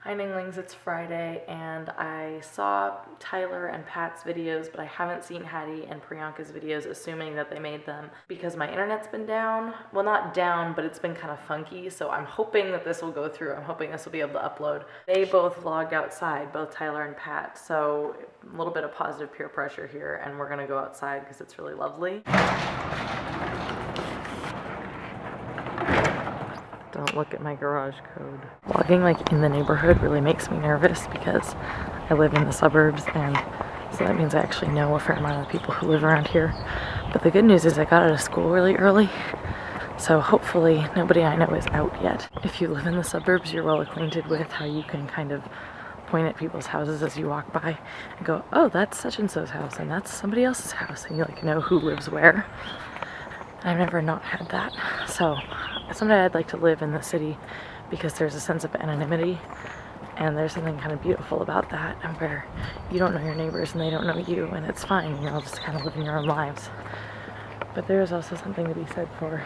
Hi Ninglings, it's Friday and I saw Tyler and Pat's videos, but I haven't seen Hattie and Priyanka's videos, assuming that they made them because my internet's been down. Well, not down, but it's been kind of funky, so I'm hoping that this will go through. I'm hoping this will be able to upload. They both vlogged outside, both Tyler and Pat, so a little bit of positive peer pressure here, and we're gonna go outside because it's really lovely. Don't look at my garage code. Vlogging like in the neighborhood really makes me nervous because I live in the suburbs, and so that means I actually know a fair amount of the people who live around here. But the good news is I got out of school really early, so hopefully nobody I know is out yet. If you live in the suburbs, you're well acquainted with how you can kind of point at people's houses as you walk by and go, oh, that's such and so's house and that's somebody else's house, and you like know who lives where. I've never not had that, so someday I'd like to live in the city because there's a sense of anonymity, and there's something kind of beautiful about that, and where you don't know your neighbors and they don't know you, and it's fine, you're all just kind of living your own lives. But there is also something to be said for,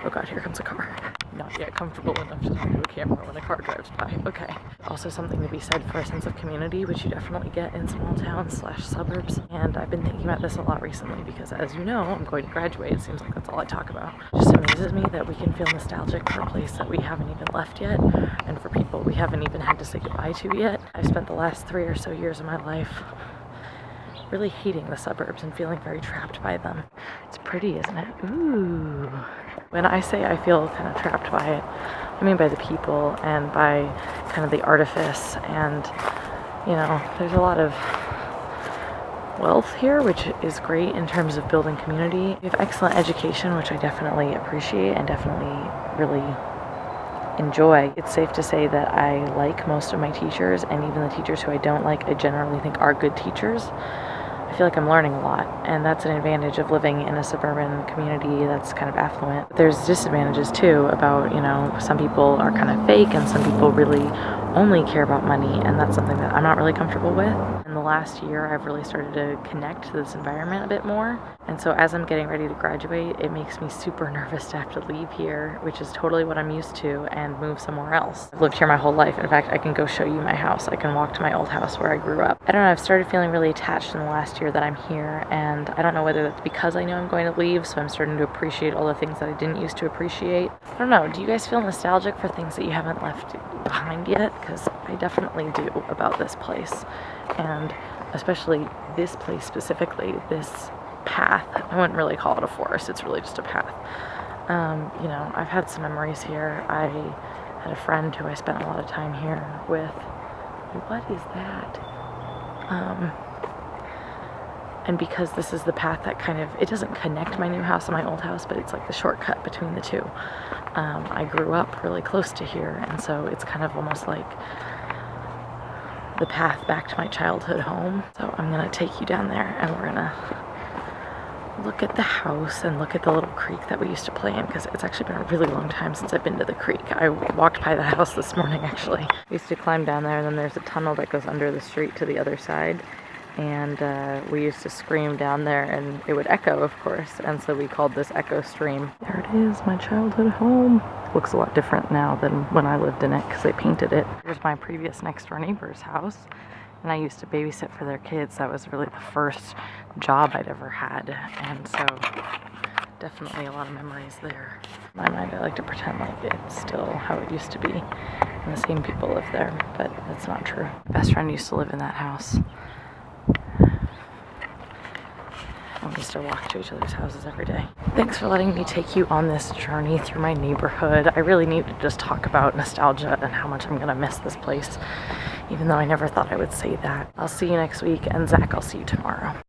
oh god, here comes a car. Not yet comfortable enough to talk to a camera when a car drives by. Okay. Also something to be said for a sense of community, which you definitely get in small towns / suburbs. And I've been thinking about this a lot recently because, as you know, I'm going to graduate. It seems like that's all I talk about. It just amazes me that we can feel nostalgic for a place that we haven't even left yet, and for people we haven't even had to say goodbye to yet. I've spent the last 3 or so years of my life really hating the suburbs and feeling very trapped by them. It's pretty, isn't it? Ooh. When I say I feel kind of trapped by it, I mean by the people and by kind of the artifice, and you know, there's a lot of wealth here, which is great in terms of building community. We have excellent education, which I definitely appreciate and definitely really enjoy. It's safe to say that I like most of my teachers, and even the teachers who I don't like, I generally think are good teachers. I feel like I'm learning a lot, and that's an advantage of living in a suburban community that's kind of affluent. There's disadvantages too about, you know, some people are kind of fake and some people really only care about money, and that's something that I'm not really comfortable with. In the last year, I've really started to connect to this environment a bit more, and so as I'm getting ready to graduate, it makes me super nervous to have to leave here, which is totally what I'm used to, and move somewhere else. I've lived here my whole life. In fact, I can go show you my house. I can walk to my old house where I grew up. I don't know, I've started feeling really attached in the last year that I'm here, and I don't know whether that's because I know I'm going to leave, so I'm starting to appreciate all the things that I didn't used to appreciate. I don't know, do you guys feel nostalgic for things that you haven't left behind yet? Because I definitely do about this place, and especially this place specifically, this path. I wouldn't really call it a forest, it's really just a path. You know, I've had some memories here. I had a friend who I spent a lot of time here with. What is that? And because this is the path that kind of, it doesn't connect my new house and my old house, but it's like the shortcut between the two. I grew up really close to here, and so it's kind of almost like the path back to my childhood home. So I'm gonna take you down there, and we're gonna look at the house and look at the little creek that we used to play in, because it's actually been a really long time since I've been to the creek. I walked by the house this morning, actually. We used to climb down there, and then there's a tunnel that goes under the street to the other side. And we used to scream down there, and it would echo, of course, and so we called this Echo Stream. There it is, my childhood home. Looks a lot different now than when I lived in it, because they painted it. Here's my previous next door neighbor's house, and I used to babysit for their kids. That was really the first job I'd ever had, and so definitely a lot of memories there. In my mind, I like to pretend like it's still how it used to be, and the same people live there, but that's not true. My best friend used to live in that house. We used to walk to each other's houses every day. Thanks for letting me take you on this journey through my neighborhood. I really need to just talk about nostalgia and how much I'm gonna miss this place, even though I never thought I would say that. I'll see you next week, and Zach, I'll see you tomorrow.